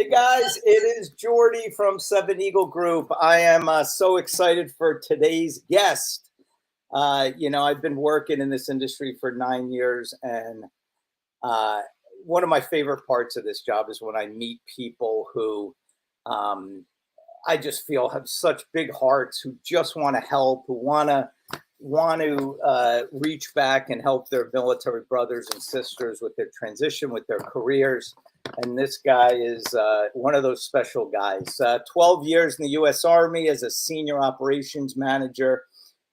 Hey guys, it is Jordy from Seven Eagle Group. I am so excited for today's guest. I've been working in this industry for 9 years, and one of my favorite parts of this job is when I meet people who I just feel have such big hearts, who just want to help, who want to reach back and help their military brothers and sisters with their transition, with their careers. And this guy is one of those special guys. 12 years in the U.S. Army as a senior operations manager,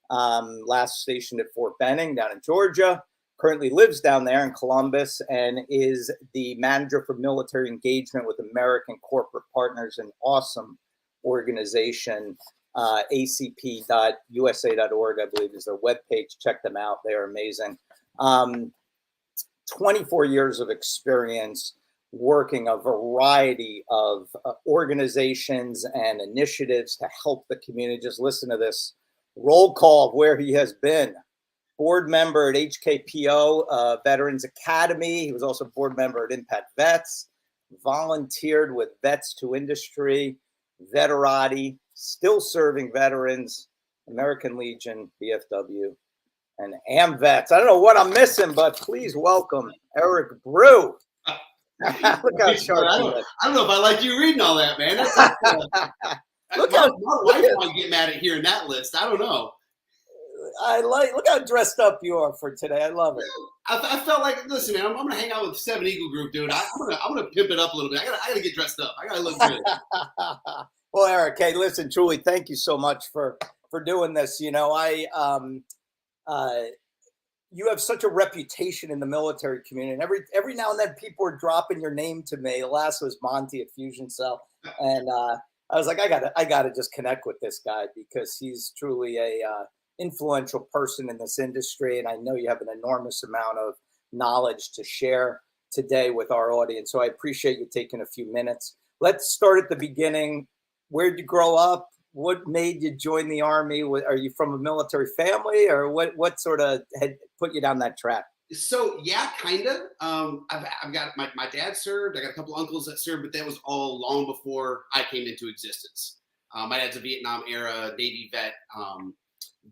last stationed at Fort Benning down in Georgia. Currently lives down there in Columbus and is the manager for military engagement with American Corporate Partners, an awesome organization. acp.usa.org, I believe, is their webpage. Check them out. They are amazing. 24 years of experience working a variety of organizations and initiatives to help the community. Just listen to this roll call of where he has been. Board member at HKPO Veterans Academy. He was also board member at Impact Vets, volunteered with Vets to Industry, Veterati, still serving veterans, American Legion, VFW, and AMVETS. I don't know what I'm missing, but please welcome Eric Brew. Look how sharp I don't know if I like you reading all that, man. Look how my wife might get mad at hearing that list. I don't know. Look how dressed up you are for today. I love it. I felt like, listen, man, I'm gonna hang out with Seven Eagle Group, dude. I'm gonna pimp it up a little bit. I gotta get dressed up. I gotta look good. Well, Eric, hey, listen, truly, thank you so much for doing this. You have such a reputation in the military community, and every now and then people are dropping your name to me. The last was Monty at Fusion Cell, and I was like, I gotta just connect with this guy because he's truly a influential person in this industry, and I know you have an enormous amount of knowledge to share today with our audience. So I appreciate you taking a few minutes. Let's start at the beginning. Where did you grow up? What made you join the Army? Are you from a military family, or what sort of had put you down that track? So yeah, kind of. I've got my dad served. I got a couple uncles that served, but that was all long before I came into existence. My dad's a Vietnam era Navy vet,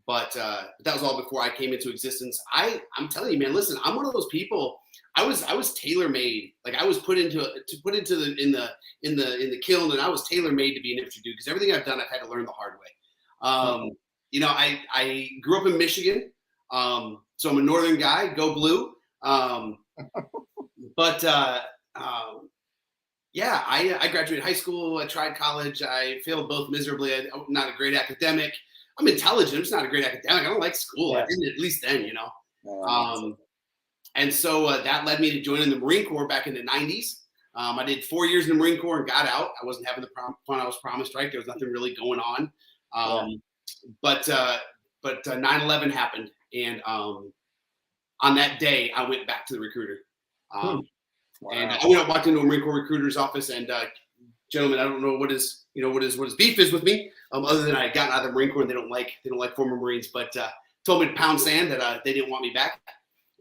but that was all before I came into existence. I'm telling you, man. Listen, I'm one of those people. I was tailor made. Like I was put into the kiln, and I was tailor made to be an infantry dude because everything I've done, I've had to learn the hard way. I grew up in Michigan, so I'm a northern guy. Go blue. I graduated high school. I tried college. I failed both miserably. I'm not a great academic. I'm intelligent. I'm just not a great academic. I don't like school. Yeah. I didn't, at least then, And so that led me to joining the Marine Corps back in the 90s. I did 4 years in the Marine Corps and got out. I wasn't having the fun I was promised, right? There was nothing really going on. But 9/11 happened. And on that day, I went back to the recruiter. Wow. And I walked into a Marine Corps recruiter's office, and gentlemen, I don't know what his beef is with me, other than I got out of the Marine Corps and they don't like former Marines, but told me to pound sand that they didn't want me back.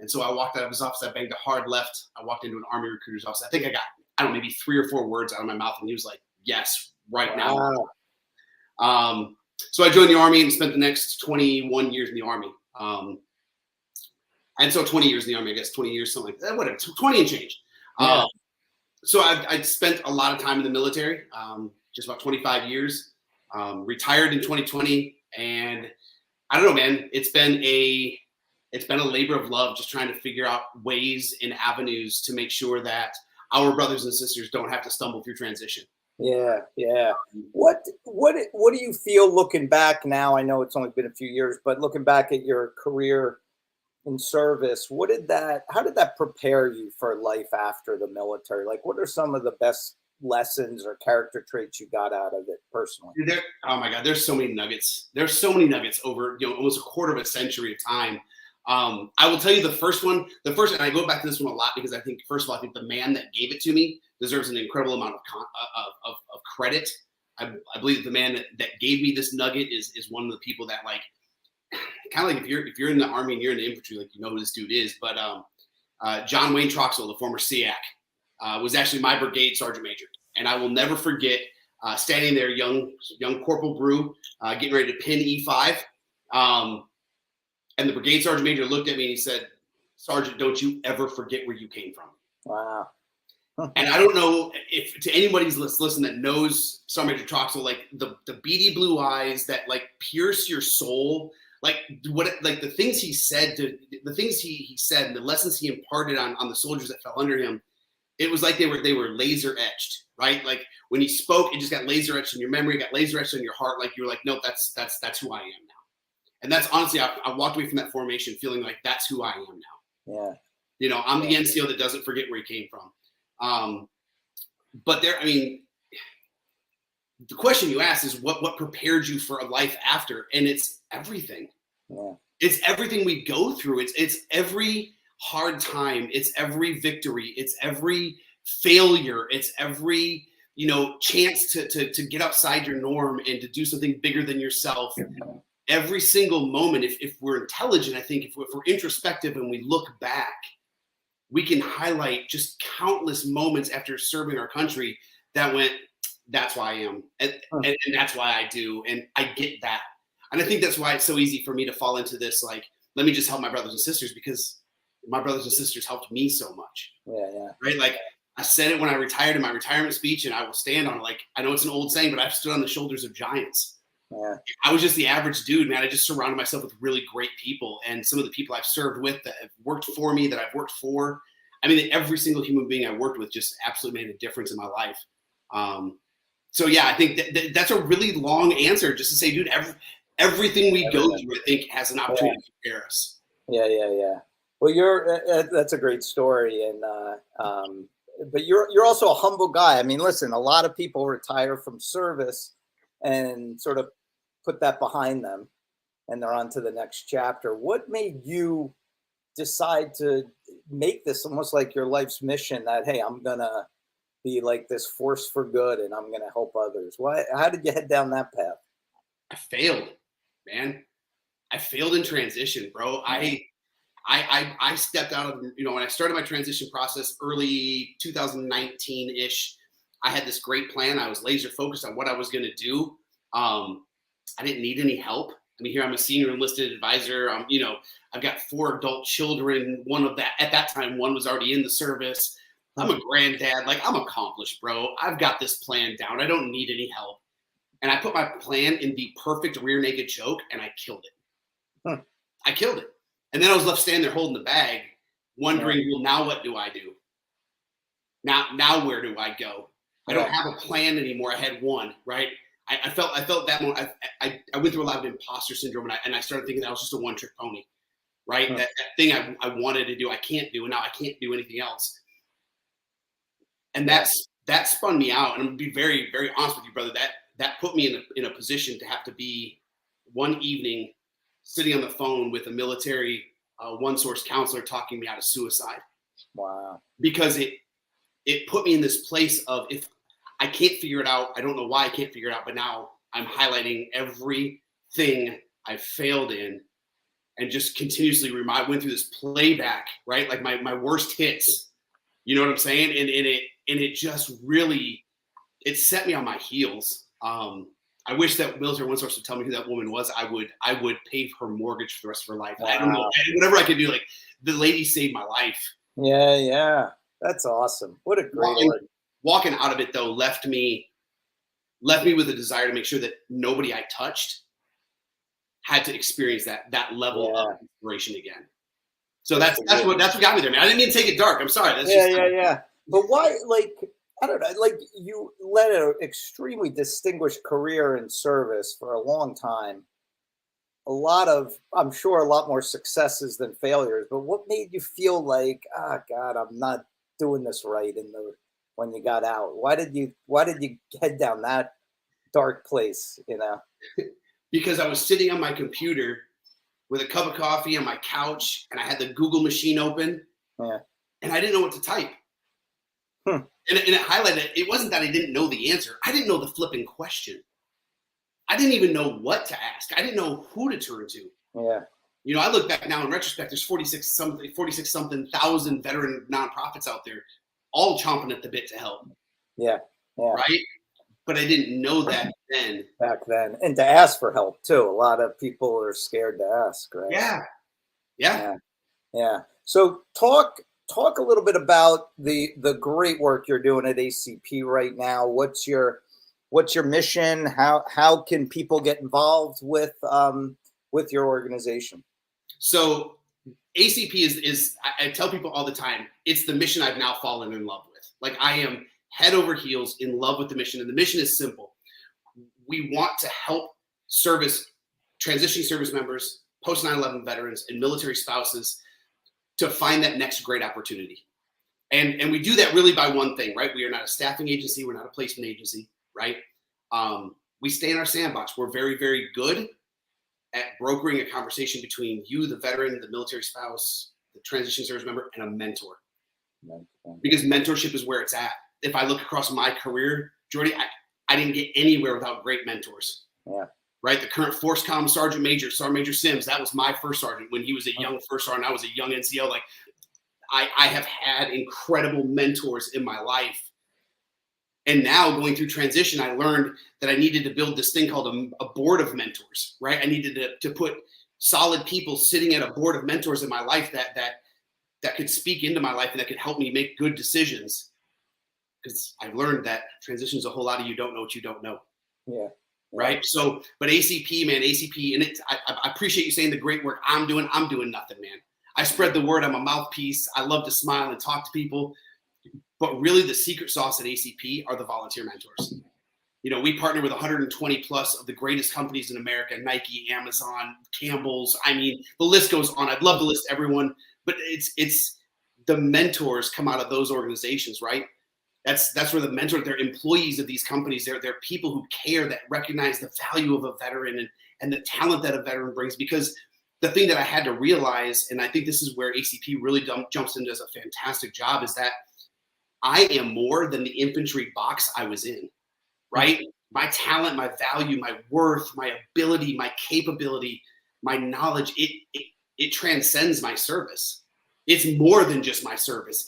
And so I walked out of his office. I banged a hard left. I walked into an Army recruiter's office. I think I got, maybe 3 or 4 words out of my mouth. And he was like, yes, right now. Wow. So I joined the Army and spent the next 21 years in the Army. And so 20 years in the Army, I guess 20 years, something like that, whatever, 20 and change. Yeah. So I'd spent a lot of time in the military, just about 25 years, retired in 2020. And I don't know, man, it's been a labor of love, just trying to figure out ways and avenues to make sure that our brothers and sisters don't have to stumble through transition. Yeah. What do you feel looking back now? I know it's only been a few years, but looking back at your career in service, how did that prepare you for life after the military? Like, what are some of the best lessons or character traits you got out of it personally? Oh my God, there's so many nuggets. There's so many nuggets over almost a quarter of a century of time. I will tell you the first, and I go back to this one a lot because I think, first of all, I think the man that gave it to me deserves an incredible amount of credit. I believe the man that gave me this nugget is one of the people that, like, kind of like if you're in the Army and you're in the infantry, like, you know who this dude is. But John Wayne Troxell, the former SEAC, was actually my brigade sergeant major. And I will never forget standing there, young Corporal Brew, getting ready to pin E5. And the brigade sergeant major looked at me and he said, "Sergeant, don't you ever forget where you came from." Wow. And I don't know if to anybody's listening that knows Sergeant Major Troxel, like the beady blue eyes that like pierce your soul, like the things he said he said and the lessons he imparted on the soldiers that fell under him, it was like they were laser etched, right? Like when he spoke, it just got laser etched in your memory, got laser etched in your heart. Like you were like, no, that's who I am now. And that's honestly, I walked away from that formation feeling like that's who I am now. Yeah. You know, I'm the NCO that doesn't forget where he came from. But there, I mean, the question you asked is what prepared you for a life after, and it's everything. Yeah. It's everything we go through. It's every hard time. It's every victory. It's every failure. It's every, you know, chance to get outside your norm and to do something bigger than yourself. Every single moment, if we're intelligent, I think if we're introspective and we look back, we can highlight just countless moments after serving our country that went, that's why I am. And that's why I do. And I get that. And I think that's why it's so easy for me to fall into this, like, let me just help my brothers and sisters, because my brothers and sisters helped me so much. Yeah, yeah. Right? Like I said it when I retired in my retirement speech, and I will stand on it. Like, I know it's an old saying, but I've stood on the shoulders of giants. Yeah. I was just the average dude, man. I just surrounded myself with really great people. And some of the people I've served with that have worked for me, that I've worked for, I mean, every single human being I worked with just absolutely made a difference in my life. So yeah, I think that's a really long answer just to say, dude, everything we go through, I think, has an opportunity to prepare us. Yeah, yeah, yeah. Well, that's a great story, and but you're also a humble guy. I mean, listen, a lot of people retire from service and sort of put that behind them, and they're on to the next chapter. What made you decide to make this almost like your life's mission? That, hey, I'm gonna be like this force for good, and I'm gonna help others. Why? How did you head down that path? I failed, man. I failed in transition, bro. I stepped out of, you know, when I started my transition process early 2019-ish, I had this great plan. I was laser focused on what I was going to do. I didn't need any help. I mean, here I'm a senior enlisted advisor. You know, I've got 4 adult children. One of that, at that time, one was already in the service. I'm a granddad. Like, I'm accomplished, bro. I've got this plan down. I don't need any help. And I put my plan in the perfect rear naked choke, and I killed it. I killed it. And then I was left standing there holding the bag, wondering, well, now what do I do? Now where do I go? I don't have a plan anymore. I had one, right? I felt that moment. I went through a lot of imposter syndrome, and I started thinking that I was just a one-trick pony, right? That thing I wanted to do, I can't do, and now I can't do anything else. And that spun me out. And I'm gonna be very, very honest with you, brother. That put me in a position to have to be one evening sitting on the phone with a military one-source counselor talking me out of suicide. Wow. Because it put me in this place of, if I can't figure it out, I don't know why I can't figure it out, but now I'm highlighting everything I failed in and just continuously went through this playback, right? Like my worst hits, you know what I'm saying? And it just really, it set me on my heels. I wish that military one source would tell me who that woman was. I would pay her mortgage for the rest of her life. Wow. I don't know, whatever I could do. Like, the lady saved my life. Yeah, yeah, that's awesome. What a great walking out of it though left me with a desire to make sure that nobody I touched had to experience that level of inspiration again. So that's what got me there, man. I didn't mean to take it dark. I'm sorry. That's yeah. But why, like, I don't know, like, you led an extremely distinguished career in service for a long time. I'm sure a lot more successes than failures, but what made you feel like, God, I'm not doing this right when you got out? Why did you head down that dark place, you know? Because I was sitting on my computer with a cup of coffee on my couch, and I had the Google machine open, and I didn't know what to type. And it highlighted, it wasn't that I didn't know the answer. I didn't know the flipping question. I didn't even know what to ask. I didn't know who to turn to. Yeah. You know, I look back now in retrospect, there's 46 something thousand veteran nonprofits out there, all chomping at the bit to help. Yeah. Yeah. right? But I didn't know that then. Back then, and to ask for help too. A lot of people are scared to ask, right? Yeah. Yeah. Yeah. Yeah. So talk a little bit about the great work you're doing at ACP right now. What's your mission? How can people get involved with your organization? So ACP is I tell people all the time, it's the mission I've now fallen in love with. Like I am head over heels in love with the mission. And the mission is simple. We want to help transitioning service members, post 9/11 veterans, and military spouses to find that next great opportunity. And we do that really by one thing, right? We are not a staffing agency. We're not a placement agency, right? We stay in our sandbox. We're very, very good at brokering a conversation between you, the veteran, the military spouse, the transition service member, and a mentor. Because mentorship is where it's at. If I look across my career, Jordy, I didn't get anywhere without great mentors. Yeah. Right? The current Force Com Sergeant Major Sims, that was my first sergeant when he was a young first sergeant. I was a young NCO. Like I have had incredible mentors in my life. And now going through transition, I learned that I needed to build this thing called a board of mentors, right? I needed to put solid people sitting at a board of mentors in my life that could speak into my life and that could help me make good decisions. Because I've learned that transition is a whole lot of you don't know what you don't know. Yeah. Right. So, but ACP, man, ACP, and I appreciate you saying the great work I'm doing. I'm doing nothing, man. I spread the word. I'm a mouthpiece. I love to smile and talk to people. But really, the secret sauce at ACP are the volunteer mentors. You know, we partner with 120 plus of the greatest companies in America: Nike, Amazon, Campbell's. I mean, the list goes on. I'd love to list everyone, but it's the mentors come out of those organizations, right? That's where the mentors, they're employees of these companies. They're people who care, that recognize the value of a veteran and the talent that a veteran brings. Because the thing that I had to realize, and I think this is where ACP really jumps in, does a fantastic job, is that I am more than the infantry box I was in, right? My talent, my value, my worth, my ability, my capability, my knowledge, it transcends my service. It's more than just my service.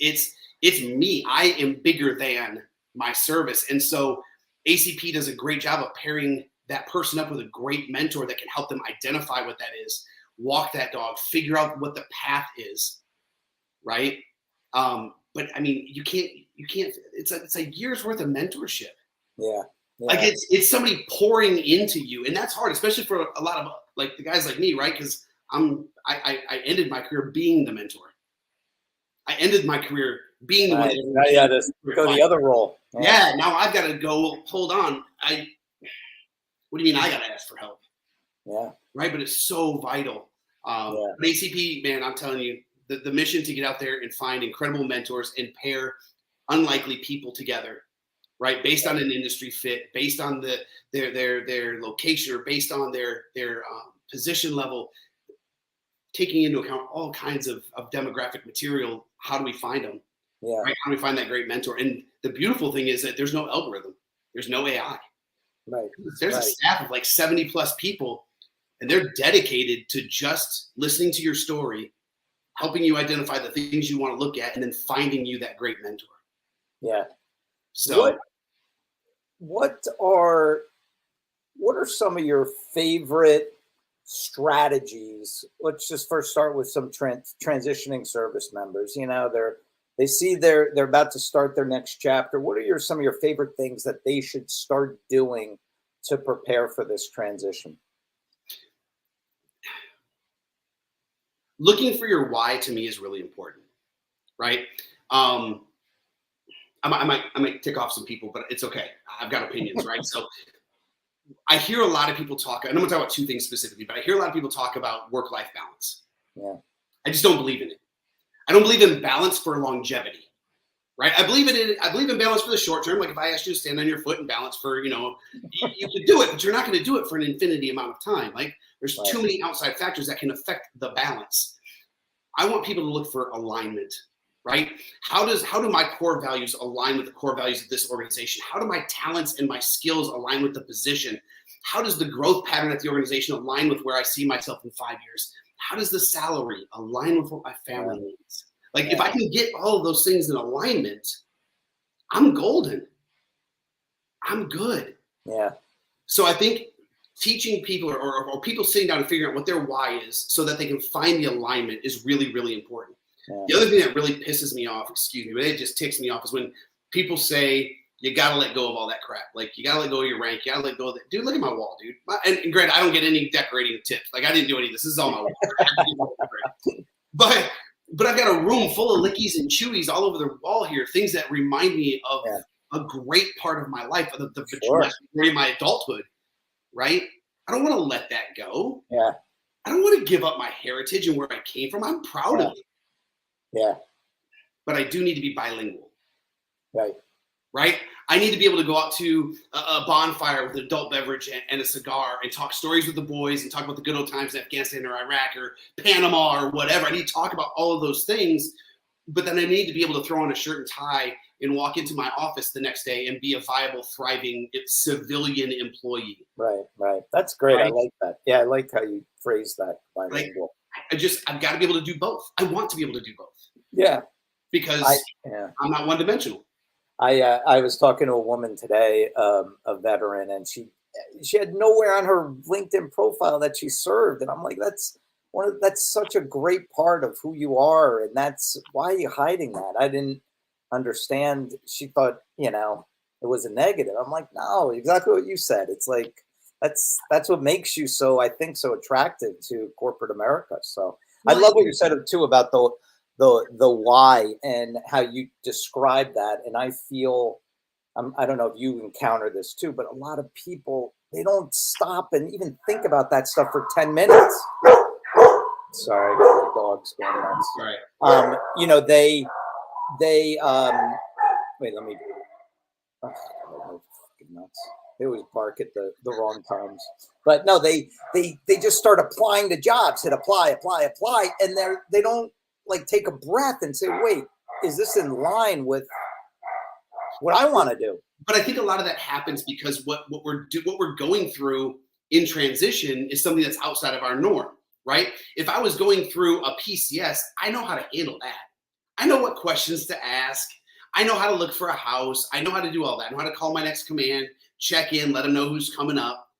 It's me. I am bigger than my service. And so ACP does a great job of pairing that person up with a great mentor that can help them identify what that is, walk that dog, figure out what the path is, right? But I mean, you can't, it's a year's worth of mentorship. Yeah. Yeah. Like it's somebody pouring into you. And that's hard, especially for a lot of like the guys like me, right? Because I ended my career being the mentor. I ended my career being the one. Yeah, go the other role. Yeah, now I've got to go, hold on. What do you mean I got to ask for help? Yeah. Right, but it's so vital. But ACP, man, I'm telling you, the mission to get out there and find incredible mentors and pair unlikely people together, right? Based on an industry fit, based on their location, or based on their position level, taking into account all kinds of demographic material. How do we find them? Yeah. Right? How do we find that great mentor? And the beautiful thing is that there's no algorithm. There's no AI. Right. There's a staff of like 70 plus people, and they're dedicated to just listening to your story, helping you identify the things you want to look at, and then finding you that great mentor. Yeah. So what are some of your favorite strategies? Let's just first start with some transitioning service members. You know, they see they're about to start their next chapter. What are some of your favorite things that they should start doing to prepare for this transition? Looking for your why, to me, is really important, right? I might tick off some people, but it's okay. I've got opinions, right? So I hear a lot of people talk, and I'm gonna talk about two things specifically, but I hear a lot of people talk about work-life balance. Yeah. I just don't believe in it. I don't believe in balance for longevity, right? I believe in balance for the short term. Like if I asked you to stand on your foot and balance for, you could do it, but you're not going to do it for an infinity amount of time. Like there's too many outside factors that can affect the balance. I want people to look for alignment, right? How do my core values align with the core values of this organization? How do my talents and my skills align with the position? How does the growth pattern at the organization align with where I see myself in 5 years? How does the salary align with what my family needs? Like if I can get all of those things in alignment, I'm golden. I'm good. Yeah. So I think teaching people or people sitting down and figuring out what their why is so that they can find the alignment is really, really important. Yeah. The other thing that really pisses me off, excuse me, but it just ticks me off is when people say, you got to let go of all that crap. Like, you got to let go of your rank. You got to let go of that. Dude, look at my wall, dude. And granted, I don't get any decorating tips. Like, I didn't do any of this. This is all my wall. But I've got a room full of lickies and chewies all over the wall here, things that remind me of a great part of my life, of the majority of my adulthood, right? I don't want to let that go. Yeah. I don't want to give up my heritage and where I came from. I'm proud of it. Yeah. But I do need to be bilingual. Right. I need to be able to go out to a bonfire with an adult beverage and a cigar and talk stories with the boys and talk about the good old times in Afghanistan or Iraq or Panama or whatever. I need to talk about all of those things, but then I need to be able to throw on a shirt and tie and walk into my office the next day and be a viable, thriving civilian employee. Right. That's great. Right? I like that. Yeah, I like how you phrase that. Bilingual. I've got to be able to do both. I want to be able to do both. Yeah. Because I'm not one-dimensional. I was talking to a woman today, a veteran, and she had nowhere on her LinkedIn profile that she served, and I'm like, that's such a great part of who you are, and that's why are you hiding that? I didn't understand. She thought, it was a negative. I'm like, no, exactly what you said. It's like that's what makes you so attractive to corporate America. So I love what you said too about the why and how you describe that. And I feel, I don't know if you encounter this too, but a lot of people, they don't stop and even think about that stuff for 10 minutes. Sorry, the dog's going nuts. Right. Wait, let me, nuts. They always bark at the wrong times. But no, they just start applying to jobs, hit apply, and they don't like take a breath and say, wait, is this in line with what I want to do? But I think a lot of that happens because what we're going through in transition is something that's outside of our norm, right? If I was going through a PCS, I know how to handle that. I know what questions to ask. I know how to look for a house. I know how to do all that. I know how to call my next command, check in, let them know who's coming up.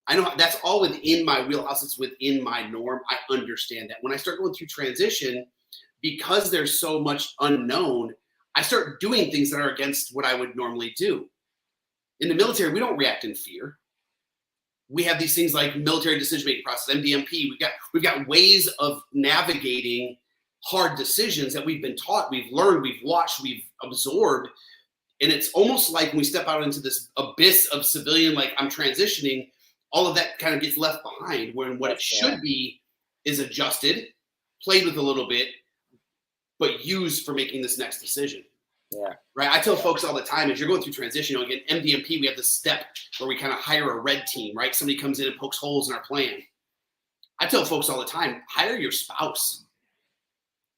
I know that's all within my wheelhouse. It's within my norm. I understand that. When I start going through transition, because there's so much unknown, I start doing things that are against what I would normally do. In the military, we don't react in fear. We have these things like military decision-making process, MDMP. We've got ways of navigating hard decisions that we've been taught, we've learned, we've watched, we've absorbed. And it's almost like when we step out into this abyss of civilian, like I'm transitioning, all of that kind of gets left behind, when what it should be is adjusted, played with a little bit, but used for making this next decision. Yeah. Right. I tell folks all the time, as you're going through transition, again, MDMP, we have this step where we kind of hire a red team, right? Somebody comes in and pokes holes in our plan. I tell folks all the time, hire your spouse.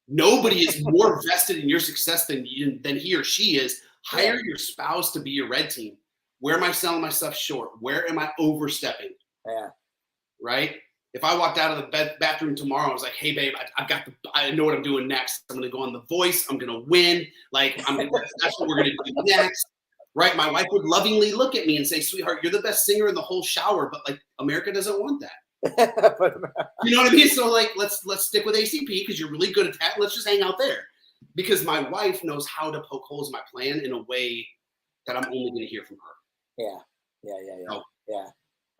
Nobody is more vested in your success than he or she is. Hire your spouse to be your red team. Where am I selling my stuff short? Where am I overstepping? Yeah. Right. If I walked out of the bathroom tomorrow, I was like, hey, babe, I know what I'm doing next. I'm going to go on The Voice. I'm going to win. Like, that's what we're going to do next. Right. My wife would lovingly look at me and say, sweetheart, you're the best singer in the whole shower. But like, America doesn't want that. You know what I mean? So like, let's stick with ACP because you're really good at that. Let's just hang out there, because my wife knows how to poke holes in my plan in a way that I'm only going to hear from her. Yeah.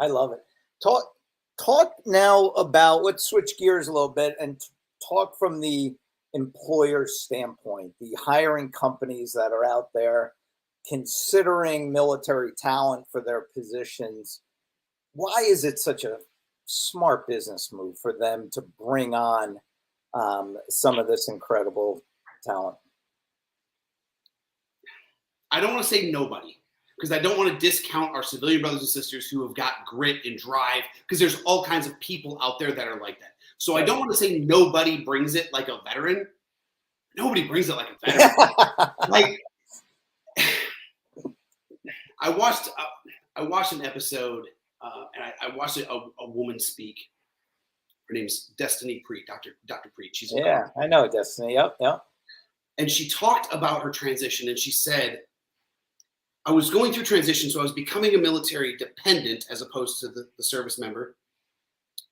I love it. Talk now about, let's switch gears a little bit and talk from the employer's standpoint, the hiring companies that are out there considering military talent for their positions. Why is it such a smart business move for them to bring on some of this incredible talent? I don't want to say nobody, because I don't want to discount our civilian brothers and sisters who have got grit and drive, because there's all kinds of people out there that are like that. So I don't want to say nobody brings it like a veteran. Nobody brings it like a veteran. Like, I watched an episode, and I watched a woman speak. Her name's Destiny Preet, Dr. Preet. She's I know Destiny. Yep. And she talked about her transition, and she said, I was going through transition, so I was becoming a military dependent as opposed to the service member.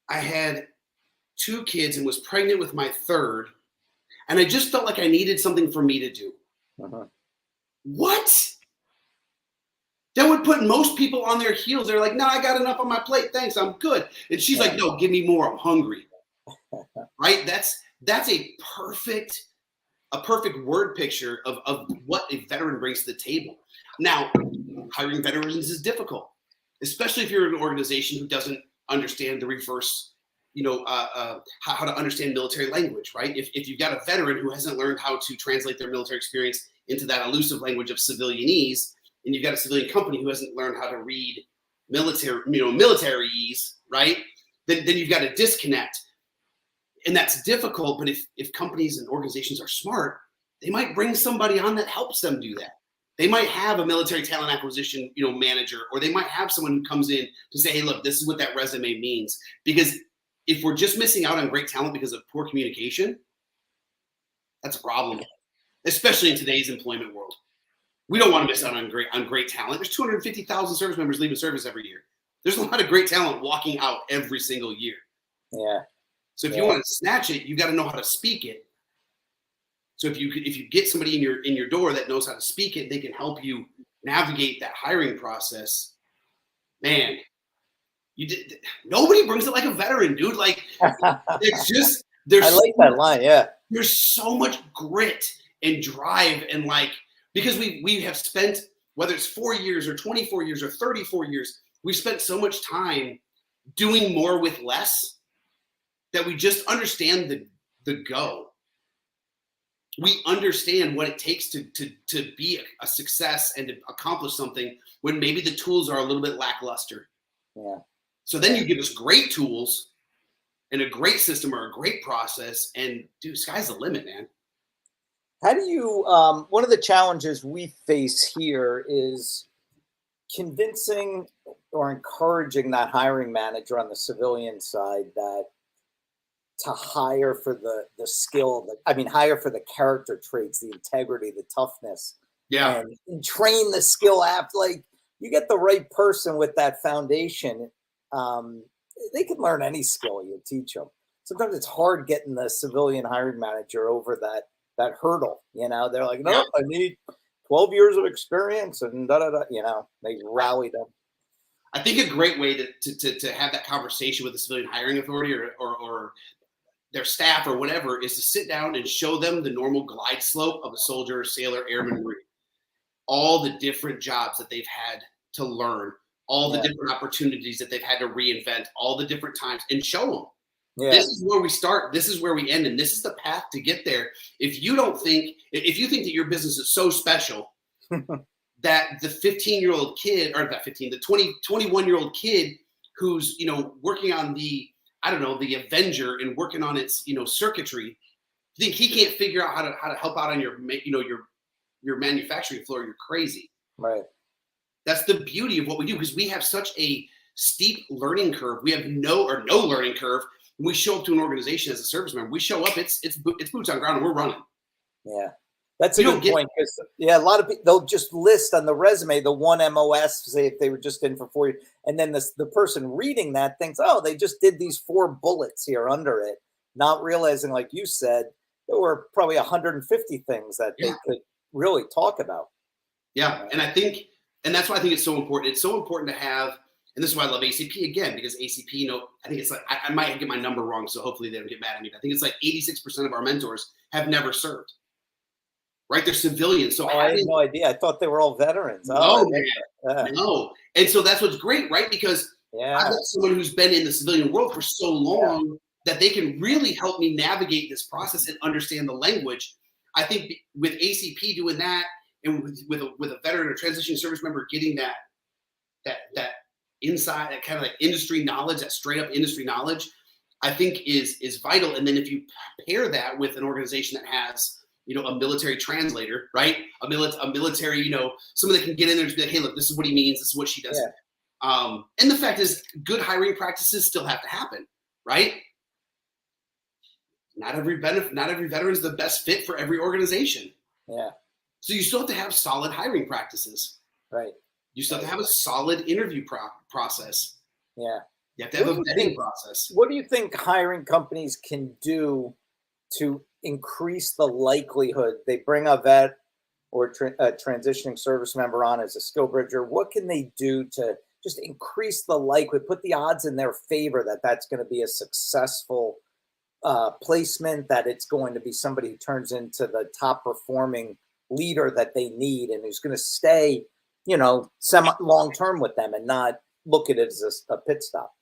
I had 2 kids and was pregnant with my 3rd, and I just felt like I needed something for me to do. Uh-huh. What? That would put most people on their heels. They're like, no, I got enough on my plate. Thanks, I'm good. And she's like, no, give me more. I'm hungry. Right? That's a perfect word picture of what a veteran brings to the table. Now, hiring veterans is difficult, especially if you're an organization who doesn't understand the reverse, how to understand military language, right? If you've got a veteran who hasn't learned how to translate their military experience into that elusive language of civilianese, and you've got a civilian company who hasn't learned how to read militaryese, right? Then you've got a disconnect. And that's difficult, but if companies and organizations are smart, they might bring somebody on that helps them do that. They might have a military talent acquisition, manager, or they might have someone who comes in to say, hey, look, this is what that resume means. Because if we're just missing out on great talent because of poor communication, that's a problem, especially in today's employment world. We don't want to miss out on great talent. There's 250,000 service members leaving service every year. There's a lot of great talent walking out every single year. Yeah. So if you want to snatch it, you got to know how to speak it. So if you get somebody in your door that knows how to speak it, they can help you navigate that hiring process. Man, nobody brings it like a veteran, dude. Like it's just I like that line. Yeah. There's so much grit and drive and because we have spent, whether it's 4 years or 24 years or 34 years, we've spent so much time doing more with less that we just understand the go. We understand what it takes to be a success and to accomplish something when maybe the tools are a little bit lackluster. Yeah. So then you give us great tools and a great system or a great process, and dude, sky's the limit, man. How do you, one of the challenges we face here is convincing or encouraging that hiring manager on the civilian side that to hire for the skill, hire for the character traits, the integrity, the toughness, and train the skill after. Like you get the right person with that foundation, they can learn any skill you teach them. Sometimes it's hard getting the civilian hiring manager over that hurdle. They're like, no, I need 12 years of experience and they rally them. I think a great way to have that conversation with the civilian hiring authority or their staff or whatever is to sit down and show them the normal glide slope of a soldier, sailor, airman, marine. All the different jobs that they've had to learn, all the different opportunities that they've had to reinvent, all the different times, and show them. Yeah. This is where we start. This is where we end. And this is the path to get there. If you think that your business is so special that the 15-year-old kid, or not 15, the 21-year-old kid who's, working on the Avenger and working on its, circuitry, think he can't figure out how to help out on your manufacturing floor, you're crazy. Right. That's the beauty of what we do, because we have such a steep learning curve. We have no learning curve. When we show up to an organization as a service member, we show up, it's boots on ground and we're running. Yeah. That's a good point. Because a lot of people, they'll just list on the resume the one MOS, say if they were just in for 4 years, and then the person reading that thinks, oh, they just did these 4 bullets here under it, not realizing, like you said, there were probably 150 things that they could really talk about. Yeah, and that's why I think it's so important. It's so important to have, and this is why I love ACP again, because ACP, I think it's like, I might get my number wrong, so hopefully they don't get mad at me, but I think it's like 86% of our mentors have never served. Right? They're civilians. So I had no idea. I thought they were all veterans. No, no. And so that's what's great, right? Because I've got someone who's been in the civilian world for so long that they can really help me navigate this process and understand the language. I think with ACP doing that, and with a veteran or transition service member getting that inside, that kind of like industry knowledge, that straight up industry knowledge, I think is vital. And then if you pair that with an organization that has a military translator, right? A military, someone that can get in there and be like, hey, look, this is what he means. This is what she does. Yeah. And the fact is, good hiring practices still have to happen, right? Not every veteran is the best fit for every organization. Yeah. So you still have to have solid hiring practices. Right. You still have to have a solid interview process. Yeah. You have to have a vetting process. What do you think hiring companies can do to increase the likelihood they bring a vet or a transitioning service member on as a skill bridger? What can they do to just increase the likelihood, put the odds in their favor that that's going to be a successful placement, that it's going to be somebody who turns into the top performing leader that they need and who's going to stay, semi long term with them and not look at it as a pit stop?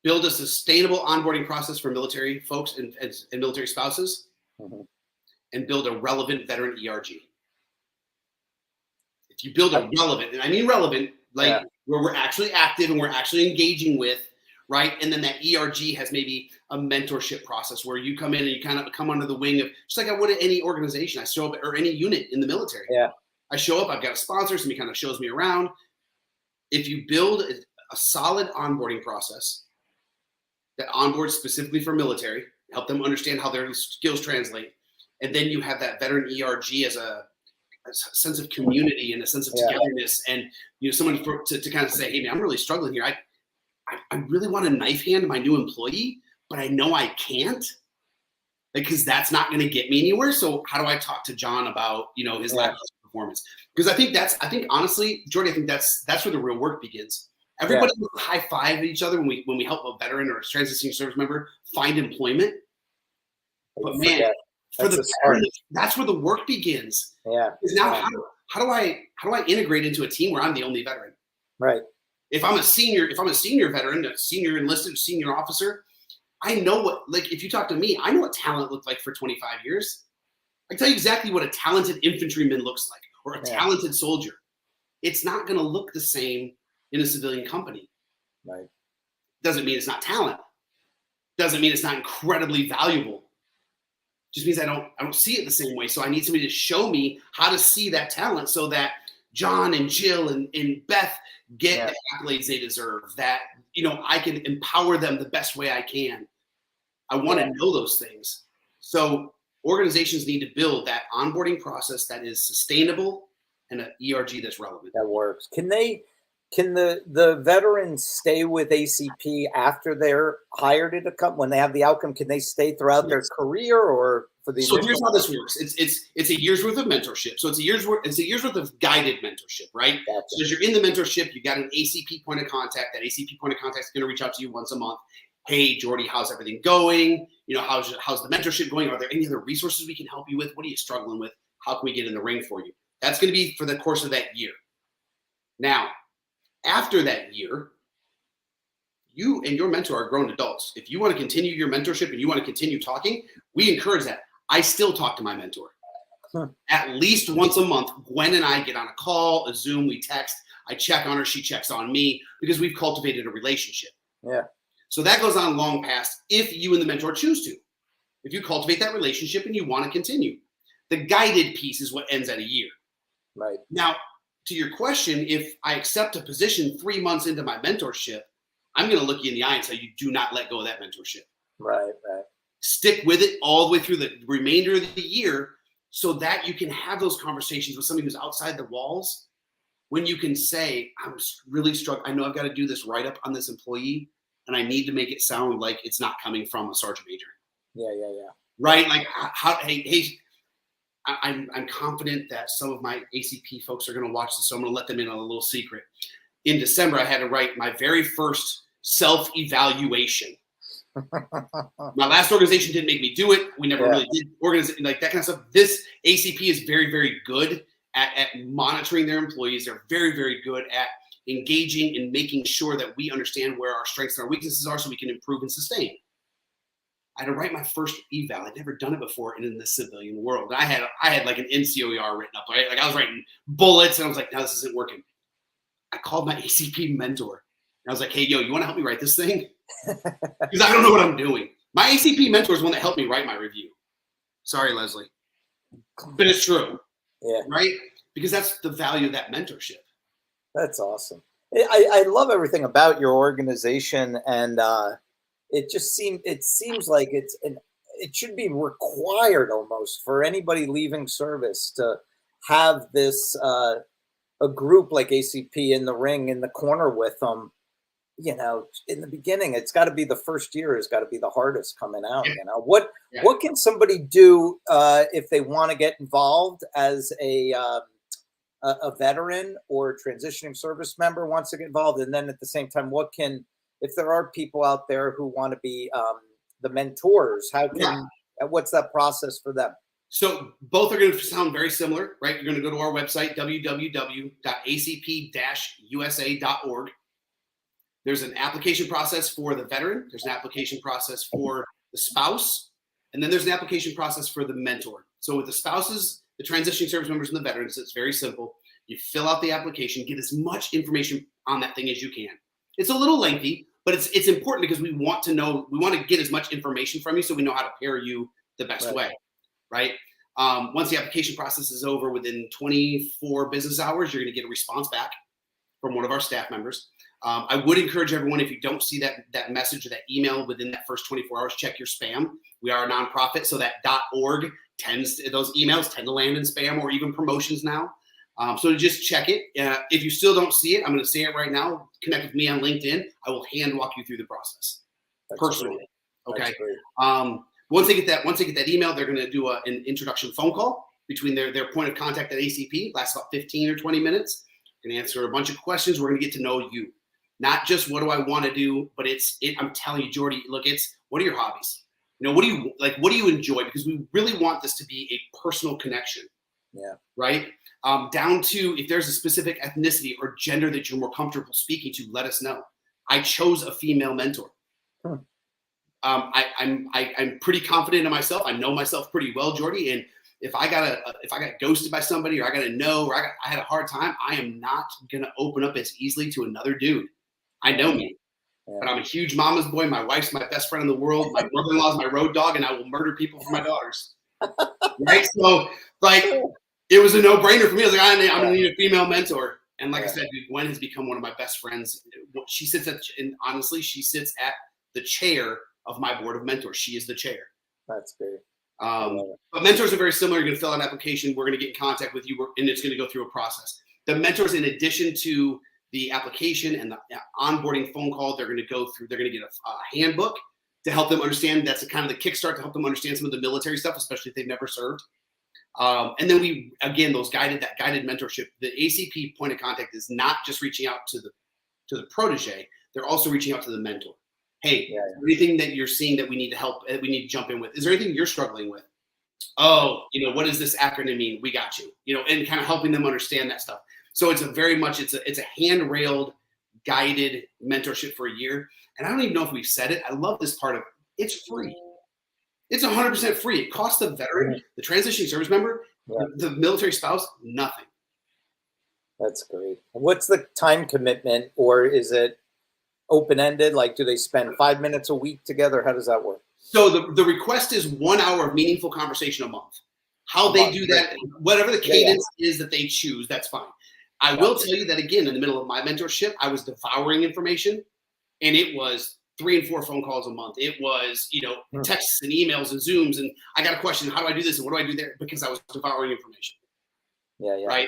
Build a sustainable onboarding process for military folks and military spouses, and build a relevant veteran ERG. If you build a relevant, and I mean relevant, like where we're actually active and we're actually engaging with, right? And then that ERG has maybe a mentorship process where you come in and you kind of come under the wing of, just like I would at any organization. I show up, or any unit in the military. Yeah. I show up, I've got a sponsor, somebody kind of shows me around. If you build a solid onboarding process that onboards specifically for military, help them understand how their skills translate, and then you have that veteran ERG as a sense of community and a sense of togetherness, and someone to kind of say, hey man, I'm really struggling here. I really want to knife hand my new employee, but I know I can't, because that's not going to get me anywhere. So how do I talk to John about his lackluster performance? Because I think honestly, Jordy, I think that's where the real work begins. Everybody will high five each other when we help a veteran or a transitioning service member find employment. But man, for the veteran, that's where the work begins. Yeah. Because now, how do I integrate into a team where I'm the only veteran? Right. If I'm a senior veteran, a senior enlisted, senior officer, I know what, like, if you talk to me, I know what talent looked like for 25 years. I can tell you exactly what a talented infantryman looks like, or a talented soldier. It's not going to look the same in a civilian company. Right. Doesn't mean it's not talent. Doesn't mean it's not incredibly valuable. Just means I don't see it the same way. So I need somebody to show me how to see that talent, so that John and Jill and Beth get the accolades they deserve, that I can empower them the best way I can. I want to know those things. So organizations need to build that onboarding process that is sustainable and an ERG that's relevant. That works. Can the veterans stay with ACP after they're hired at a company when they have the outcome? Can they stay throughout their career, or for the? So here's how this works. It's a year's worth of mentorship. So it's a year's worth of guided mentorship, right? Gotcha. So as you're in the mentorship, you got an ACP point of contact. That ACP point of contact is going to reach out to you once a month. Hey, Jordy, how's everything going? How's the mentorship going? Are there any other resources we can help you with? What are you struggling with? How can we get in the ring for you? That's going to be for the course of that year. Now, after that year, you and your mentor are grown adults. If you want to continue your mentorship and you want to continue talking, we encourage that. I still talk to my mentor. At least once a month. Gwen and I get on a call, a Zoom, we text. I check on her, she checks on me, because we've cultivated a relationship. Yeah. So that goes on long past if you and the mentor choose to. If you cultivate that relationship and you want to continue. The guided piece is what ends at a year. Right. Now, to your question, if I accept a position 3 months into my mentorship, I'm going to look you in the eye and say, you do not let go of that mentorship. Right. Stick with it all the way through the remainder of the year, so that you can have those conversations with somebody who's outside the walls, when you can say, I'm really struggling. I know I've got to do this write-up on this employee, and I need to make it sound like it's not coming from a sergeant major. Yeah. Right? Like, hey, I'm confident that some of my ACP folks are going to watch this, so I'm going to let them in on a little secret. In December, I had to write my very first self-evaluation. My last organization didn't make me do it. We never really did organization, like that kind of stuff. This ACP is very, very good at monitoring their employees. They're very, very good at engaging and making sure that we understand where our strengths and our weaknesses are, so we can improve and sustain. I had to write my first eval. I'd never done it before in the civilian world. I had like an NCOER written up, right? Like I was writing bullets, and I was like, no, this isn't working. I called my ACP mentor. And I was like, hey, yo, you want to help me write this thing? Because I don't know what I'm doing. My ACP mentor is one that helped me write my review. Sorry, Leslie. But it's true. Yeah. Right? Because that's the value of that mentorship. That's awesome. I love everything about your organization, and it seems like it should be required almost for anybody leaving service to have this a group like ACP in the ring in the corner with them, in the beginning, it's got to be the first year has got to be the hardest coming out. What can somebody do if they want to get involved as a veteran or a transitioning service member wants to get involved, and then at the same time, if there are people out there who want to be the mentors, what's that process for them? So both are going to sound very similar, right? You're going to go to our website, www.acp-usa.org. There's an application process for the veteran. There's an application process for the spouse. And then there's an application process for the mentor. So with the spouses, the transitioning service members, and the veterans, it's very simple. You fill out the application, get as much information on that thing as you can. It's a little lengthy, but it's important because we want to get as much information from you so we know how to pair you the best way, right? Once the application process is over, within 24 business hours, you're going to get a response back from one of our staff members. I would encourage everyone, if you don't see that message or that email within that first 24 hours, check your spam. We are a nonprofit, so that .org those emails tend to land in spam or even promotions now. So just check it. If you still don't see it, I'm going to say it right now. Connect with me on LinkedIn. I will hand walk you through the process personally. Okay. Once they get that email, they're going to do an introduction phone call between their point of contact at ACP. Lasts about 15 or 20 minutes. Going to answer a bunch of questions. We're going to get to know you. Not just what do I want to do, but I'm telling you, Jordy, look, what are your hobbies? What do you like? What do you enjoy? Because we really want this to be a personal connection. Yeah. Right. Down to if there's a specific ethnicity or gender that you're more comfortable speaking to, let us know. I chose a female mentor. I'm pretty confident in myself. I know myself pretty well, Jordy. And if I got ghosted by somebody, or I got a no, or I had a hard time, I am not gonna open up as easily to another dude. I know me, but I'm a huge mama's boy. My wife's my best friend in the world. My brother-in-law is my road dog, and I will murder people for my daughters. Right? So, it was a no-brainer for me. I was like, I'm gonna need a female mentor. And like I said, Gwen has become one of my best friends. She sits at the chair of my board of mentors. She is the chair. That's great. But mentors are very similar. You're going to fill out an application. We're going to get in contact with you, and it's going to go through a process. The mentors, in addition to the application and the onboarding phone call, they're going to get a handbook to help them understand. That's kind of the kickstart to help them understand some of the military stuff, especially if they've never served. And then those guided mentorship. The ACP point of contact is not just reaching out to the protege. They're also reaching out to the mentor. Hey, anything that you're seeing that we need to help, we need to jump in with? Is there anything you're struggling with? Oh, what does this acronym mean? We got you. And kind of helping them understand that stuff. So it's a hand-railed, guided mentorship for a year. And I don't even know if we've said it. I love this part of it. It's free. It's 100% free. It costs the veteran, the transitioning service member, the military spouse, nothing. That's great. What's the time commitment, or is it open-ended? Like, do they spend 5 minutes a week together? How does that work? So the request is 1 hour of meaningful conversation a month. How they do that, whatever the cadence is that they choose, that's fine. I will tell you that, again, in the middle of my mentorship, I was devouring information, and it was 3 and 4 phone calls a month. It was, texts and emails and Zooms, and I got a question, how do I do this and what do I do there? Because I was devouring information. Right?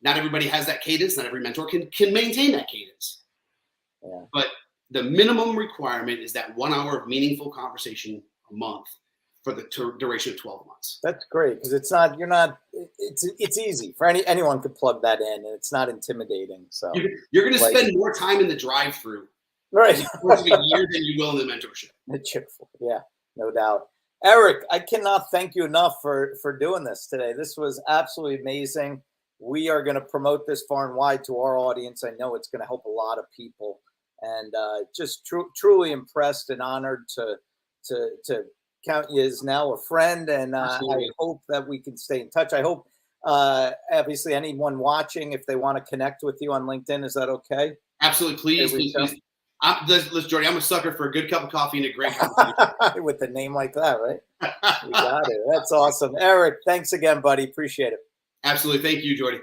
Not everybody has that cadence. Not every mentor can maintain that cadence. Yeah. But the minimum requirement is that 1 hour of meaningful conversation a month for the duration of 12 months. That's great, because it's easy for anyone could plug that in, and it's not intimidating. So you're going to spend more time in the drive-through, right, for a year than you will in the mentorship. Yeah, no doubt. Eric, I cannot thank you enough for doing this today. This was absolutely amazing. We are going to promote this far and wide to our audience. I know it's going to help a lot of people, and just truly impressed and honored to count you as now a friend. And I hope that we can stay in touch. I hope, obviously, anyone watching, if they want to connect with you on LinkedIn, is that okay? Absolutely, please. Listen, Jordy, I'm a sucker for a good cup of coffee and a great conversation. With a name like that, right? You got it. That's awesome. Eric, thanks again, buddy. Appreciate it. Absolutely. Thank you, Jordy.